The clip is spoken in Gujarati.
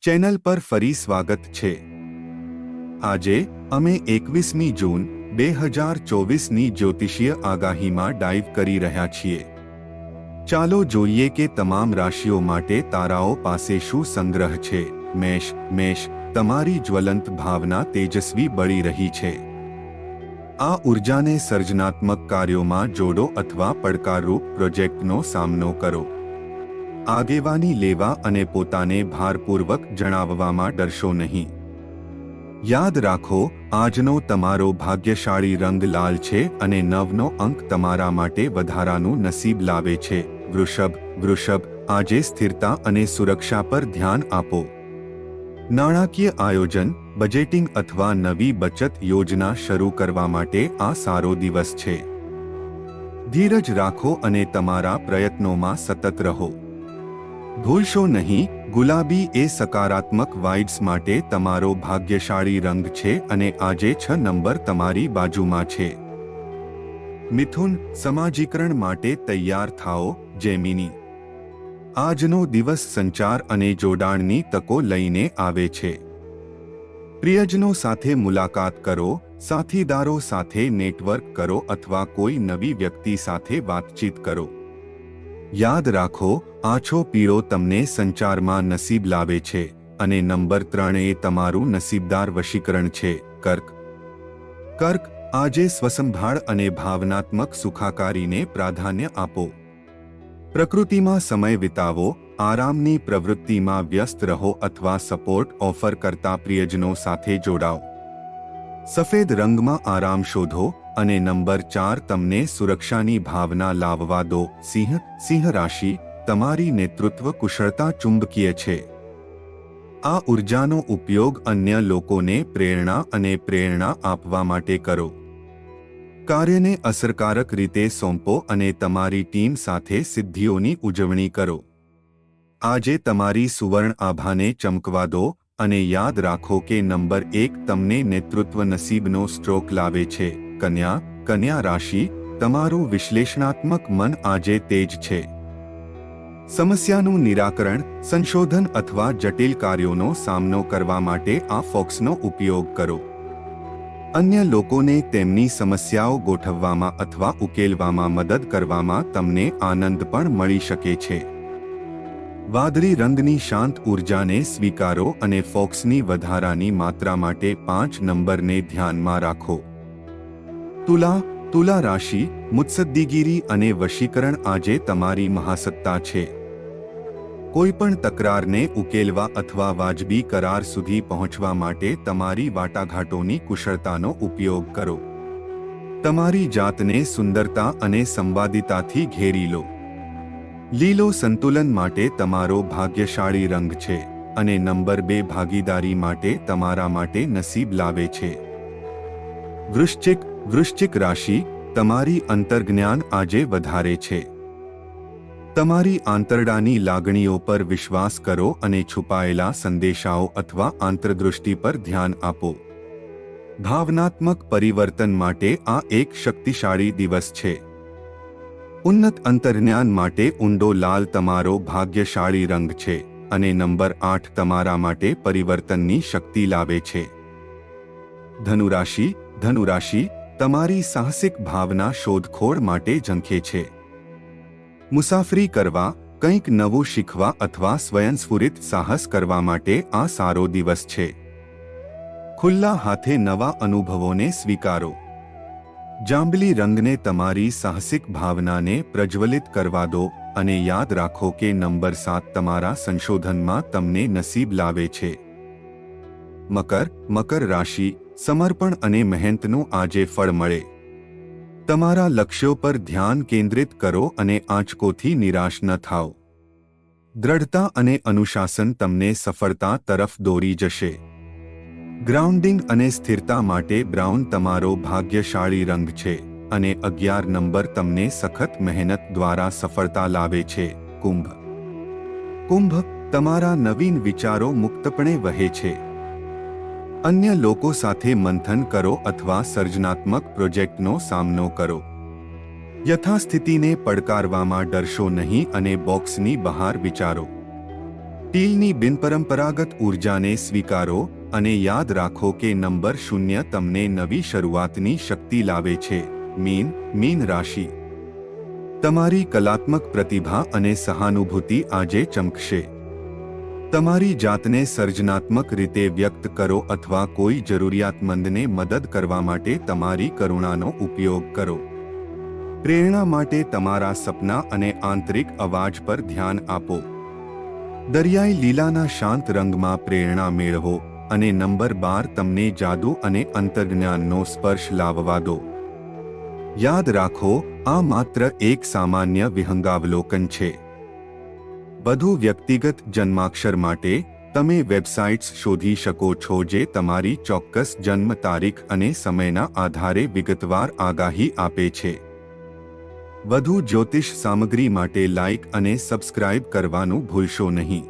ચેનલ પર ફરી સ્વાગત છે। આજે અમે 21મી જૂન 2024ની જ્યોતિષીય આગાહીમાં ડાઇવ કરી રહ્યા છીએ। ચાલો જોઈએ કે તમામ રાશિઓ માટે તારાઓ પાસે શું સંગ્રહ છે। મેષ તમારી જ્વલંત ભાવના તેજસ્વી બળી રહી છે। આ ઉર્જાને સર્જનાત્મક કાર્યોમાં જોડો અથવા પડકારરૂપ પ્રોજેક્ટનો સામનો કરો। આગેવાની લેવા અને પોતાને ભારપૂર્વક જણાવવામાં ડરશો નહીં। યાદ રાખો, આજનો તમારો ભાગ્યશાળી રંગ લાલ છે અને 9નો અંક તમારા માટે વધારાનું નસીબ લાવે છે। વૃષભ આજે સ્થિરતા અને સુરક્ષા પર ધ્યાન આપો। નાણાકીય આયોજન, બજેટિંગ અથવા નવી બચત યોજના શરૂ કરવા માટે આ સારો દિવસ છે। ધીરજ રાખો અને તમારા પ્રયત્નોમાં સતત રહો। ભૂલશો નહીં, ગુલાબી એ સકારાત્મક વાઇબ્સ માટે તમારો ભાગ્યશાળી રંગ છે અને આજે 6 નંબર તમારી બાજુમાં છે। મિથુન, સમાજીકરણ માટે તૈયાર થાઓ। જેમિની, આજનો દિવસ સંચાર અને જોડાણની તકો લઈને આવે છે। પ્રિયજનો સાથે મુલાકાત કરો, સાથીદારો સાથે નેટવર્ક કરો અથવા કોઈ નવી વ્યક્તિ સાથે વાતચીત કરો। યાદ રાખો, આછો પીળો તમને સંચારમાં નસીબ લાવે છે અને નંબર 3 એ તમારું નસીબદાર વશીકરણ છે। કર્ક, આજે સ્વસંભાળ અને ભાવનાત્મક સુખાકારીને પ્રાધાન્ય આપો। પ્રકૃતિમાં સમય વિતાવો, આરામની પ્રવૃત્તિમાં વ્યસ્ત રહો અથવા સપોર્ટ ઓફર કરતા પ્રિયજનો સાથે જોડાઓ। સફેદ રંગમાં આરામ શોધો અને નંબર 4 તમને સુરક્ષાની ભાવના લાવવા દો। સિંહ રાશિ, તમારી નેતૃત્વ કુશળતા ચુંબકીય છે। આ ઉર્જાનો ઉપયોગ અન્ય લોકોને પ્રેરણા આપવા માટે કરો। કાર્યને અસરકારક રીતે સોંપો અને તમારી ટીમ સાથે સિદ્ધિઓની ઉજવણી કરો। આજે તમારી સુવર્ણ આભાને ચમકવા દો અને યાદ રાખો કે નંબર 1 તમને નેતૃત્વ નસીબનો સ્ટ્રોક લાવે છે। કન્યા રાશિ, તમારું વિશ્લેષણાત્મક મન આજે તેજ છે। સમસ્યાનું નિરાકરણ, સંશોધન અથવા જટિલ કાર્યોનો સામનો કરવા માટે આ ફોક્સનો ઉપયોગ કરો। અન્ય લોકોને તેમની સમસ્યાઓ ગોઠવવામાં અથવા ઉકેલવામાં મદદ કરવામાં તમને આનંદ પણ મળી શકે છે। વાદળી રંગની શાંત ઉર્જાને સ્વીકારો અને ફોક્સની વધારાની માત્રા માટે 5 નંબરને ધ્યાનમાં રાખો। તુલા રાશિ, મુત્સદ્દીગીરી અને વશીકરણ આજે તમારી મહાસત્તા છે। કોઈપણ તકરારને ઉકેલવા અથવા વાજબી કરાર સુધી પહોંચવા માટે તમારી વાટાઘાટોની કુશળતાનો ઉપયોગ કરો। તમારી જાતને સુંદરતા અને સંવાદિતાથી ઘેરી લો। લીલો સંતુલન માટે તમારો ભાગ્યશાળી રંગ છે અને નંબર 2 ભાગીદારી માટે તમારા માટે નસીબ લાવે છે। વૃશ્ચિક રાશિ, તમારી અંતર્જ્ઞાન આજે વધારે છે। તમારી આંતરડાની લાગણીઓ પર વિશ્વાસ કરો અને છુપાયેલા સંદેશાઓ અથવા આંતરદૃષ્ટિ પર ધ્યાન આપો। ભાવનાત્મક પરિવર્તન માટે આ એક શક્તિશાળી દિવસ છે। ઉન્નત અંતર્જ્ઞાન માટે ઊંડો લાલ તમારો ભાગ્યશાળી રંગ છે અને નંબર 8 તમારા માટે પરિવર્તનની શક્તિ લાવે છે। ધનુ રાશિ, તમારી સાહસિક ભાવના શોધખોળ માટે ઝંખે છે। મુસાફરી કરવા, કંઈક નવું શીખવા અથવા સ્વયંસ્ફુરિત સાહસ કરવા માટે આ સારો દિવસ છે। ખુલ્લા હાથે નવા અનુભવોને સ્વીકારો। જાંબલી રંગને તમારી સાહસિક ભાવનાને પ્રજ્વલિત કરવા દો અને યાદ રાખો કે નંબર 7 તમારા સંશોધનમાં તમને નસીબ લાવે છે। મકર રાશિ, સમર્પણ અને મહેનતનું આજે ફળ મળે। તમારા લક્ષ્યો પર ધ્યાન કેન્દ્રિત કરો અને આંચકોથી નિરાશ ન થાઓ। દ્રઢતા અને અનુશાસન તમને સફળતા તરફ દોરી જશે। ગ્રાઉન્ડિંગ અને સ્થિરતા માટે બ્રાઉન તમારો ભાગ્યશાળી રંગ છે અને 11 નંબર તમને સખત મહેનત દ્વારા સફળતા લાવે છે। કુંભ, તમારા નવીન વિચારો મુક્તપણે વહે છે। અન્ય લોકો સાથે મંથન કરો અથવા સર્જનાત્મક પ્રોજેક્ટનો સામનો કરો। યથાસ્થિતિને પડકારવામાં ડરશો નહીં અને બોક્સની બહાર વિચારો। ટીલની બિનપરંપરાગત ઉર્જાને સ્વીકારો અને યાદ રાખો કે નંબર 0 તમને નવી શરૂઆતની શક્તિ લાવે છે. મીન રાશિ. તમારી કલાત્મક પ્રતિભા અને સહાનુભૂતિ આજે ચમકશે. તમારી જાતને સર્જનાત્મક રીતે વ્યક્ત કરો અથવા કોઈ જરૂરિયાતમંદને મદદ કરવા માટે તમારી કરુણાનો ઉપયોગ કરો. પ્રેરણા માટે તમારા સપના અને આંતરિક અવાજ પર ધ્યાન આપો. દરિયાઈ લીલાના શાંત રંગમાં પ્રેરણા મેળવો અને નંબર 12 તમને જાદુ અને અંતર્જ્ઞાનનો સ્પર્શ લાવવા દો. યાદ રાખો, આ માત્ર એક સામાન્ય વિહંગાવલોકન છે. વધુ વ્યક્તિગત જન્માક્ષર માટે તમે વેબસાઇટ્સ શોધી શકો છો જે તમારી ચોક્કસ જન્મ તારીખ અને સમયના આધારે વિગતવાર આગાહી આપે છે. વધુ જ્યોતિષ સામગ્રી માટે લાઇક અને સબસ્ક્રાઇબ કરવાનું ભૂલશો નહીં.